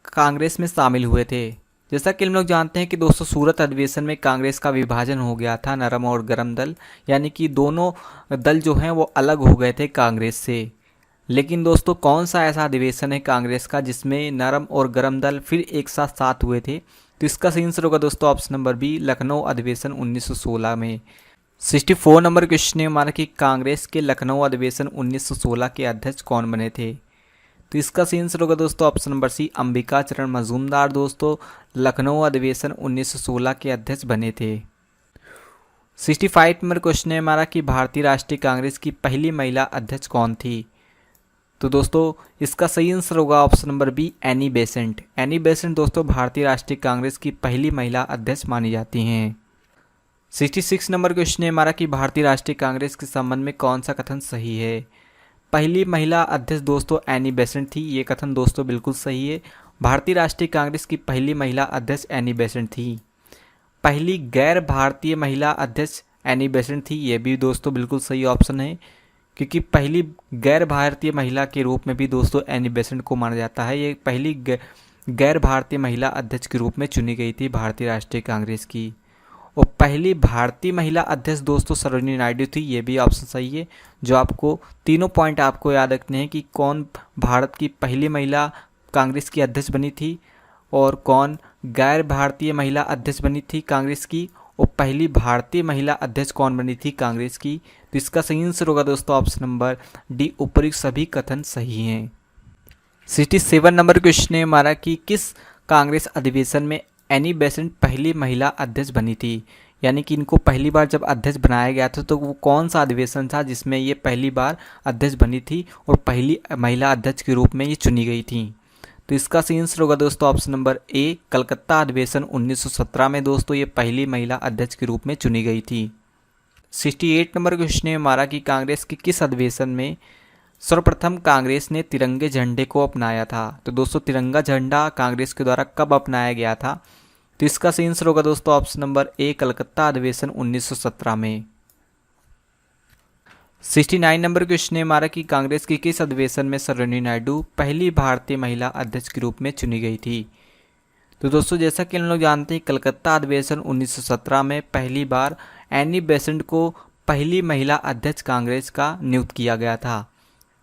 कांग्रेस में शामिल हुए थे। जैसा कि हम लोग जानते हैं कि दोस्तों सूरत अधिवेशन में कांग्रेस का विभाजन हो गया था, नरम और गरम दल, यानी कि दोनों दल जो हैं वो अलग हो गए थे कांग्रेस से। लेकिन दोस्तों कौन सा ऐसा अधिवेशन है कांग्रेस का जिसमें नरम और गरम दल फिर एक साथ साथ हुए थे। तो इसका सही आंसर होगा दोस्तों ऑप्शन नंबर बी, लखनऊ अधिवेशन 1916 में। 64 नंबर क्वेश्चन है हमारा कि कांग्रेस के लखनऊ अधिवेशन 1916 के अध्यक्ष कौन बने थे। तो इसका सही आंसर होगा दोस्तों ऑप्शन नंबर सी, अंबिका चरण मजूमदार दोस्तों लखनऊ अधिवेशन 1916 के अध्यक्ष बने थे। 65 नंबर क्वेश्चन है हमारा कि भारतीय राष्ट्रीय कांग्रेस की पहली महिला अध्यक्ष कौन थी। तो दोस्तों इसका सही आंसर होगा option number B, Annie Besant. Annie Besant दोस्तों भारतीय राष्ट्रीय कांग्रेस की पहली महिला अध्यक्ष मानी जाती हैं। 66 नंबर क्वेश्चन है हमारा कि भारतीय राष्ट्रीय कांग्रेस के संबंध में कौन सा कथन सही है। पहली महिला अध्यक्ष दोस्तों एनी बेसेंट थी, ये कथन दोस्तों बिल्कुल सही है। भारतीय राष्ट्रीय कांग्रेस की पहली महिला अध्यक्ष एनी बेसेंट थी। पहली गैर भारतीय महिला अध्यक्ष एनी बेसेंट थी, ये भी दोस्तों बिल्कुल सही ऑप्शन है, क्योंकि पहली गैर भारतीय महिला के रूप में भी दोस्तों एनी बेसेंट को माना जाता है। ये पहली गैर भारतीय महिला अध्यक्ष के रूप में चुनी गई थी भारतीय राष्ट्रीय कांग्रेस की। और पहली भारतीय महिला अध्यक्ष दोस्तों सरोजिनी नायडू थी, ये भी ऑप्शन सही है। जो आपको तीनों पॉइंट आपको याद रखने हैं कि कौन भारत की पहली महिला कांग्रेस की अध्यक्ष बनी थी और कौन गैर भारतीय महिला अध्यक्ष बनी थी कांग्रेस की, और पहली भारतीय महिला अध्यक्ष कौन बनी थी कांग्रेस की। तो इसका सही आंसर होगा दोस्तों ऑप्शन नंबर डी, उपयुक्त सभी कथन सही हैं। 67 नंबर क्वेश्चन है हमारा कि किस कांग्रेस अधिवेशन में एनी बेसेंट पहली महिला अध्यक्ष बनी थी। यानी कि इनको पहली बार जब अध्यक्ष बनाया गया था तो वो कौन सा अधिवेशन था जिसमें ये पहली बार अध्यक्ष बनी थी और पहली महिला अध्यक्ष के रूप में ये चुनी गई थी। तो इसका सही आंसर होगा दोस्तों ऑप्शन नंबर ए, कलकत्ता अधिवेशन 1917 में दोस्तों ये पहली महिला अध्यक्ष के रूप में चुनी गई थी। 68 नंबर क्वेश्चन है हमारा कि कांग्रेस के किस अधिवेशन में सर्वप्रथम कांग्रेस ने तिरंगे झंडे को अपनाया था। तो दोस्तों तिरंगा झंडा कांग्रेस के द्वारा कब अपनाया गया था। तो इसका सही आंसर होगा दोस्तों ऑप्शन नंबर ए, कलकत्ता अधिवेशन 1917 में। 69 नंबर क्वेश्चन है हमारा कि कांग्रेस के किस अधिवेशन में सरोजिनी नायडू पहली भारतीय महिला अध्यक्ष के रूप में चुनी गई थी। तो दोस्तों जैसा कि हम लोग जानते हैं कलकत्ता अधिवेशन 1917 में पहली बार एनी बेसेंट को पहली महिला अध्यक्ष कांग्रेस का नियुक्त किया गया था,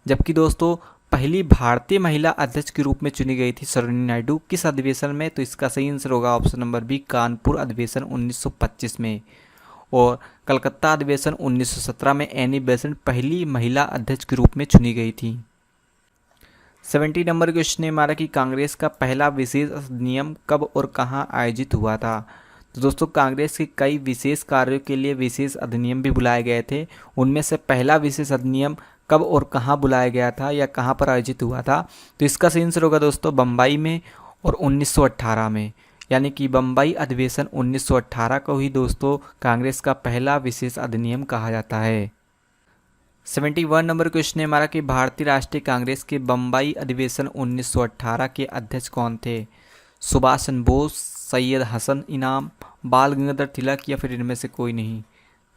जबकि दोस्तों पहली भारतीय महिला अध्यक्ष के रूप में चुनी गई थी सरोजिनी नायडू किस अधिवेशन में। तो इसका सही आंसर होगा ऑप्शन नंबर बी, कानपुर अधिवेशन 1925 में। और कलकत्ता अधिवेशन 1917 में एनी बेसेंट पहली महिला अध्यक्ष के रूप में चुनी गई थी। 70 नंबर क्वेश्चन है हमारा कि कांग्रेस का पहला विशेष अधिनियम कब और कहां आयोजित हुआ था। तो दोस्तों कांग्रेस के कई विशेष कार्यों के लिए विशेष अधिनियम भी बुलाए गए थे। उनमें से पहला विशेष अधिनियम कब और कहां बुलाया गया था या कहां पर आयोजित हुआ था। तो इसका सही आंसर होगा दोस्तों बम्बई में और 1918 में, यानी कि बम्बई अधिवेशन 1918 को ही दोस्तों कांग्रेस का पहला विशेष अधिनियम कहा जाता है। 71 नंबर क्वेश्चन है हमारा कि भारतीय राष्ट्रीय कांग्रेस के बम्बई अधिवेशन 1918 के अध्यक्ष कौन थे। सुभाष चंद्र बोस, सैयद हसन इनाम, बाल गंगाधर तिलक या फिर इनमें से कोई नहीं।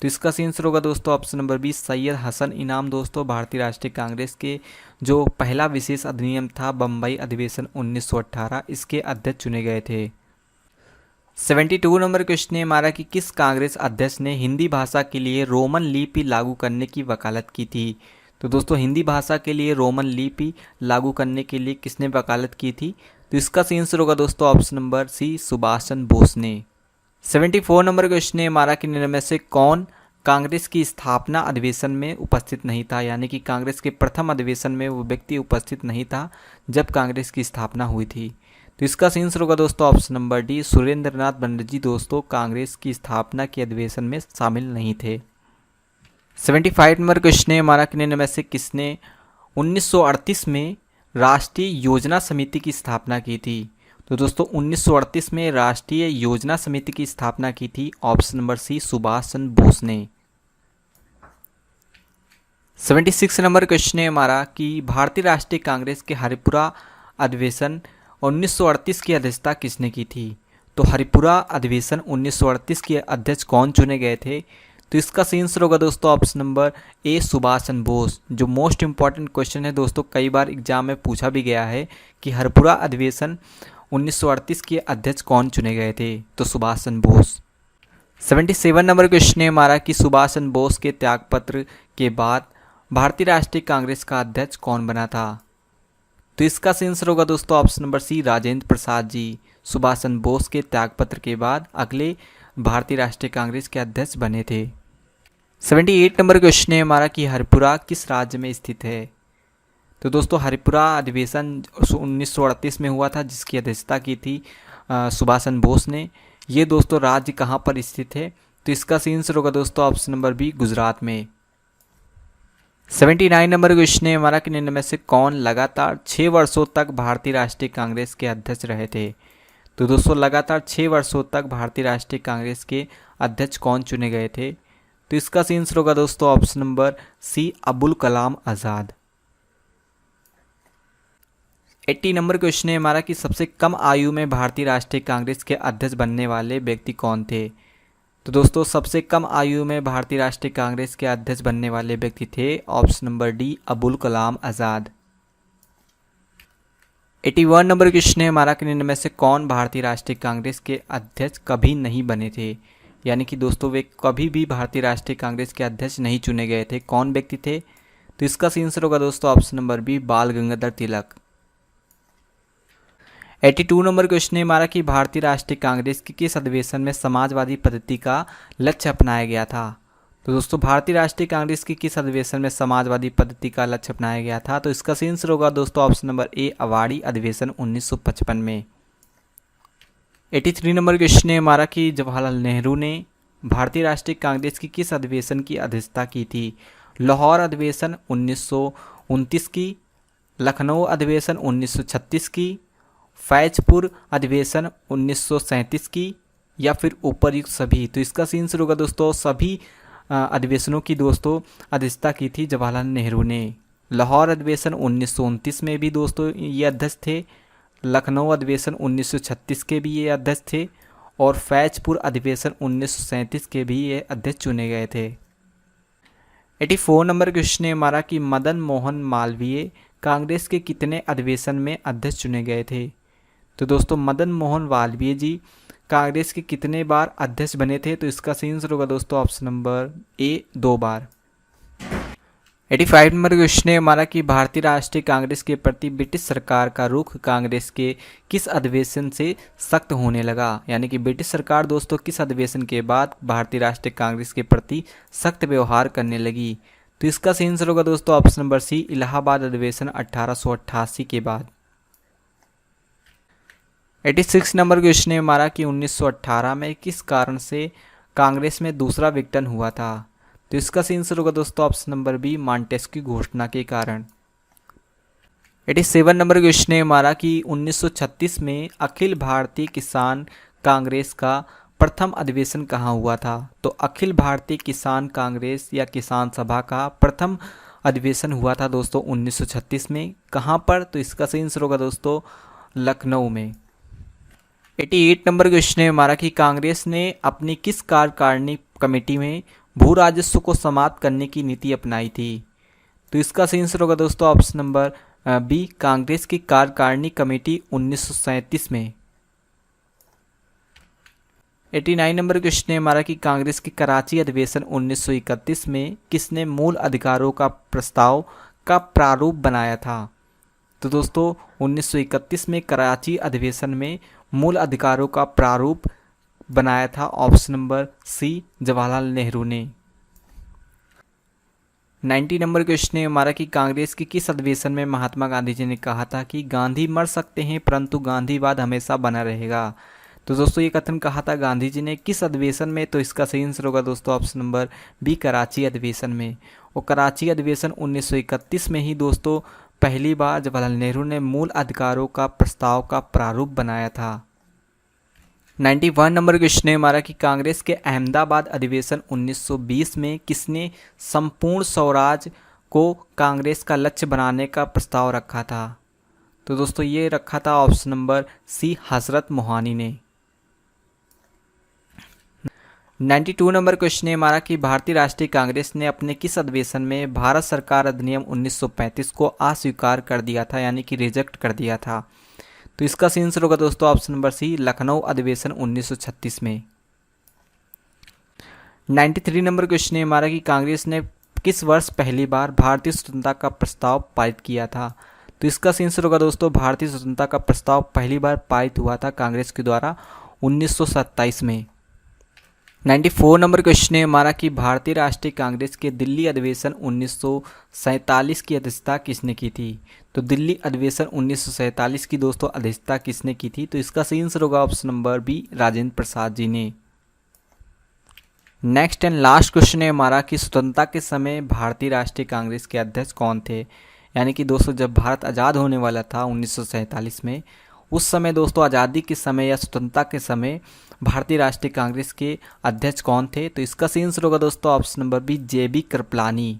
तो इसका सही आंसर होगा दोस्तों option number B, Syed Hasan Imam दोस्तों भारतीय राष्ट्रीय कांग्रेस के जो पहला विशेष अधिनियम था बम्बई अधिवेशन 1918, इसके अध्यक्ष चुने गए थे। 72 नंबर क्वेश्चन है हमारा कि किस कांग्रेस अध्यक्ष ने हिंदी भाषा के लिए रोमन लिपि लागू करने की वकालत की थी। तो दोस्तों हिंदी भाषा के लिए रोमन लिपि लागू करने के लिए किसने वकालत की थी। तो इसका सही आंसर होगा दोस्तों ऑप्शन नंबर सी, सुभाष चंद्र बोस ने। 74 नंबर क्वेश्चन है हमारा कि निम्न में से कौन कांग्रेस की स्थापना अधिवेशन में उपस्थित नहीं था। यानी कि कांग्रेस के प्रथम अधिवेशन में वो व्यक्ति उपस्थित नहीं था जब कांग्रेस की स्थापना हुई थी। तो इसका सही आंसर होगा दोस्तों ऑप्शन नंबर डी, सुरेंद्र नाथ बनर्जी दोस्तों कांग्रेस की स्थापना के अधिवेशन में शामिल नहीं थे। 75 नंबर क्वेश्चन है हमारा कि निम्न में से किसने 1938 में राष्ट्रीय योजना समिति की स्थापना की थी। तो दोस्तों 1938 में राष्ट्रीय योजना समिति की स्थापना की थी ऑप्शन नंबर सी, सुभाष चंद्र बोस ने। 76 नंबर क्वेश्चन है हमारा कि भारतीय राष्ट्रीय कांग्रेस के हरिपुरा अधिवेशन 1938 की अध्यक्षता किसने की थी। तो हरिपुरा अधिवेशन 1938 के अध्यक्ष कौन चुने गए थे। तो इसका सही आंसर होगा दोस्तों ऑप्शन नंबर ए सुभाष चंद्र बोस। जो मोस्ट इंपॉर्टेंट क्वेश्चन है दोस्तों, कई बार एग्जाम में पूछा भी गया है कि हरपुरा अधिवेशन 1938 के अध्यक्ष कौन चुने गए थे, तो सुभाष चंद्र बोस। 77 नंबर क्वेश्चन है हमारा कि सुभाष चंद्र बोस के त्यागपत्र के बाद भारतीय राष्ट्रीय कांग्रेस का अध्यक्ष कौन बना था, तो इसका सही आंसर होगा दोस्तों ऑप्शन नंबर सी राजेंद्र प्रसाद जी। सुभाष चंद्र बोस के त्यागपत्र के बाद अगले भारतीय राष्ट्रीय कांग्रेस के अध्यक्ष बने थे। 78 नंबर क्वेश्चन है हमारा कि हरिपुरा किस राज्य में स्थित है, तो दोस्तों हरिपुरा अधिवेशन 1938 में हुआ था जिसकी अध्यक्षता की थी सुभाष चंद्र बोस ने। ये दोस्तों राज्य कहाँ पर स्थित है, तो इसका सही आंसर होगा दोस्तों ऑप्शन नंबर बी गुजरात में। 79 नंबर क्वेश्चन है हमारा कि निम्न में से कौन लगातार 6 वर्षों तक भारतीय राष्ट्रीय कांग्रेस के अध्यक्ष रहे थे, तो दोस्तों लगातार 6 वर्षों तक भारतीय राष्ट्रीय कांग्रेस के अध्यक्ष कौन चुने गए थे, तो इसका सही आंसर होगा दोस्तों ऑप्शन नंबर सी अबुल कलाम आज़ाद। 80 नंबर क्वेश्चन है हमारा कि सबसे कम आयु में भारतीय राष्ट्रीय कांग्रेस के अध्यक्ष बनने वाले व्यक्ति कौन थे, तो दोस्तों सबसे कम आयु में भारतीय राष्ट्रीय कांग्रेस के अध्यक्ष बनने वाले व्यक्ति थे option number D Abul Kalam Azad. 81 number question है हमारा कि निम्न में से कौन भारतीय राष्ट्रीय कांग्रेस के अध्यक्ष कभी नहीं बने थे, यानी कि दोस्तों वे कभी भी भारतीय राष्ट्रीय कांग्रेस के अध्यक्ष नहीं चुने गए थे, कौन व्यक्ति थे, तो इसका सही आंसर होगा दोस्तों ऑप्शन नंबर बी बाल गंगाधर तिलक। 82 नंबर क्वेश्चन है हमारा कि भारतीय राष्ट्रीय कांग्रेस के किस अधिवेशन में समाजवादी पद्धति का लक्ष्य अपनाया गया था, तो दोस्तों भारतीय राष्ट्रीय कांग्रेस की किस अधिवेशन में समाजवादी पद्धति का लक्ष्य अपनाया गया था, तो इसका सही आंसर होगा दोस्तों ऑप्शन नंबर ए अवाड़ी अधिवेशन 1955 में। 83 नंबर क्वेश्चन है हमारा कि जवाहरलाल नेहरू ने भारतीय राष्ट्रीय कांग्रेस की किस अधिवेशन की अध्यक्षता की थी, लाहौर अधिवेशन 1929 की, लखनऊ अधिवेशन 1936 की, फैजपुर अधिवेशन 1937 की, या फिर उपर्युक्त सभी, तो इसका सही आंसर होगा दोस्तों सभी अधिवेशनों की दोस्तों अध्यक्षता की थी जवाहरलाल नेहरू ने। लाहौर अधिवेशन 1929 में भी दोस्तों ये अध्यक्ष थे, लखनऊ अधिवेशन 1936 के भी ये अध्यक्ष थे, और फैजपुर अधिवेशन 1937 के भी ये अध्यक्ष चुने गए थे। 84 नंबर क्वेश्चन है हमारा कि मदन मोहन मालवीय कांग्रेस के कितने अधिवेशन में अध्यक्ष चुने गए थे, तो दोस्तों मदन मोहन मालवीय जी कांग्रेस के कितने बार अध्यक्ष बने थे, तो इसका सही आंसर होगा दोस्तों ऑप्शन नंबर ए 2 बार। 85 नंबर क्वेश्चन है हमारा कि भारतीय राष्ट्रीय कांग्रेस के प्रति ब्रिटिश सरकार का रुख कांग्रेस के किस अधिवेशन से सख्त होने लगा, यानी कि ब्रिटिश सरकार दोस्तों किस अधिवेशन के बाद भारतीय राष्ट्रीय कांग्रेस के प्रति सख्त व्यवहार करने लगी, तो इसका सही आंसर होगा दोस्तों ऑप्शन नंबर सी इलाहाबाद अधिवेशन 1888 के बाद। 86 नंबर क्वेश्चन है हमारा कि 1918 में किस कारण से कांग्रेस में दूसरा विघटन हुआ था, तो इसका सही आंसर होगा दोस्तों ऑप्शन नंबर बी मॉन्टेस्क्यू घोषणा के कारण। 87 नंबर क्वेश्चन है हमारा कि 1936 में अखिल भारतीय किसान कांग्रेस का प्रथम अधिवेशन कहाँ हुआ था, तो अखिल भारतीय किसान कांग्रेस या किसान सभा का प्रथम अधिवेशन हुआ था दोस्तों 1936 में, कहाँ पर, तो इसका सही आंसर होगा दोस्तों लखनऊ में। 88 नंबर क्वेश्चन है हमारा कि कांग्रेस ने अपनी किस कार्यकारिणी कमेटी में भू राजस्व को समाप्त करने की नीति अपनाई थी, तो इसका सही आंसर होगा दोस्तों ऑप्शन नंबर बी कांग्रेस की कार्यकारिणी कमेटी 1937 में। 89 नंबर क्वेश्चन है हमारा कि कांग्रेस की कराची अधिवेशन 1931 में किसने मूल अधिकारों का प्रस्ताव का प्रारूप बनाया था, तो दोस्तों 1931 में कराची अधिवेशन में मूल अधिकारों का प्रारूप बनाया था option number C Jawaharlal Nehru ने। 90 नंबर क्वेश्चन है हमारा कि कांग्रेस की किस अधिवेशन में महात्मा गांधी जी ने कहा था कि गांधी मर सकते हैं परंतु गांधीवाद हमेशा बना रहेगा, तो दोस्तों ये कथन कहा था गांधी जी ने किस अधिवेशन में, तो इसका सही आंसर होगा दोस्तों ऑप्शन नंबर बी कराची अधिवेशन में। और कराची अधिवेशन 1931 में ही दोस्तों पहली बार जवाहरलाल नेहरू ने मूल अधिकारों का प्रस्ताव का प्रारूप बनाया था। 91 नंबर क्वेश्चन है हमारा कि कांग्रेस के अहमदाबाद अधिवेशन 1920 में किसने संपूर्ण स्वराज को कांग्रेस का लक्ष्य बनाने का प्रस्ताव रखा था, तो दोस्तों ये रखा था ऑप्शन नंबर सी हजरत मोहानी ने। 92 नंबर क्वेश्चन है हमारा कि भारतीय राष्ट्रीय कांग्रेस ने अपने किस अधिवेशन में भारत सरकार अधिनियम 1935 को अस्वीकार कर दिया था, यानी कि रिजेक्ट कर दिया था। तो इसका सही आंसर होगा दोस्तों ऑप्शन नंबर सी, लखनऊ अधिवेशन 1936 में। 93 नंबर क्वेश्चन है हमारा कि कांग्रेस ने किस वर्ष पहली बार भारतीय स्वतंत्रता का प्रस्ताव पारित किया था। तो इसका सही आंसर होगा दोस्तों, भारतीय स्वतंत्रता का प्रस्ताव पहली बार पारित हुआ था कांग्रेस के द्वारा 1927 में। 94 नंबर क्वेश्चन है हमारा कि भारतीय राष्ट्रीय कांग्रेस के दिल्ली अधिवेशन 1947 की अध्यक्षता किसने की थी। तो दिल्ली अधिवेशन 1947 की दोस्तों अध्यक्षता किसने की थी। तो इसका सही आंसर होगा option number B, Rajendra Prasad ji ने। नेक्स्ट एंड लास्ट क्वेश्चन है हमारा कि स्वतंत्रता के समय भारतीय राष्ट्रीय कांग्रेस के अध्यक्ष कौन थे। यानी कि दोस्तों जब भारत आज़ाद होने वाला था 1947 में, उस समय दोस्तों आज़ादी के समय या स्वतंत्रता के समय भारतीय राष्ट्रीय कांग्रेस के अध्यक्ष कौन थे। तो इसका सही आंसर होगा दोस्तों option number B, JB Kripalani.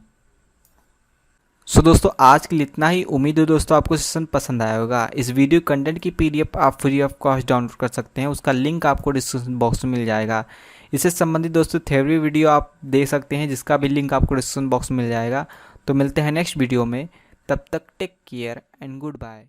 So दोस्तों आज के लिए इतना ही। उम्मीद है दोस्तों आपको सेशन पसंद आया होगा। इस वीडियो कंटेंट की PDF आप फ्री ऑफ कॉस्ट डाउनलोड कर सकते हैं, उसका लिंक आपको डिस्क्रिप्शन बॉक्स में मिल जाएगा। इससे संबंधित दोस्तों थ्योरी वीडियो आप देख सकते हैं, जिसका भी लिंक आपको डिस्क्रिप्शन बॉक्स में मिल जाएगा। तो मिलते हैं नेक्स्ट वीडियो में, तब तक take care and good bye.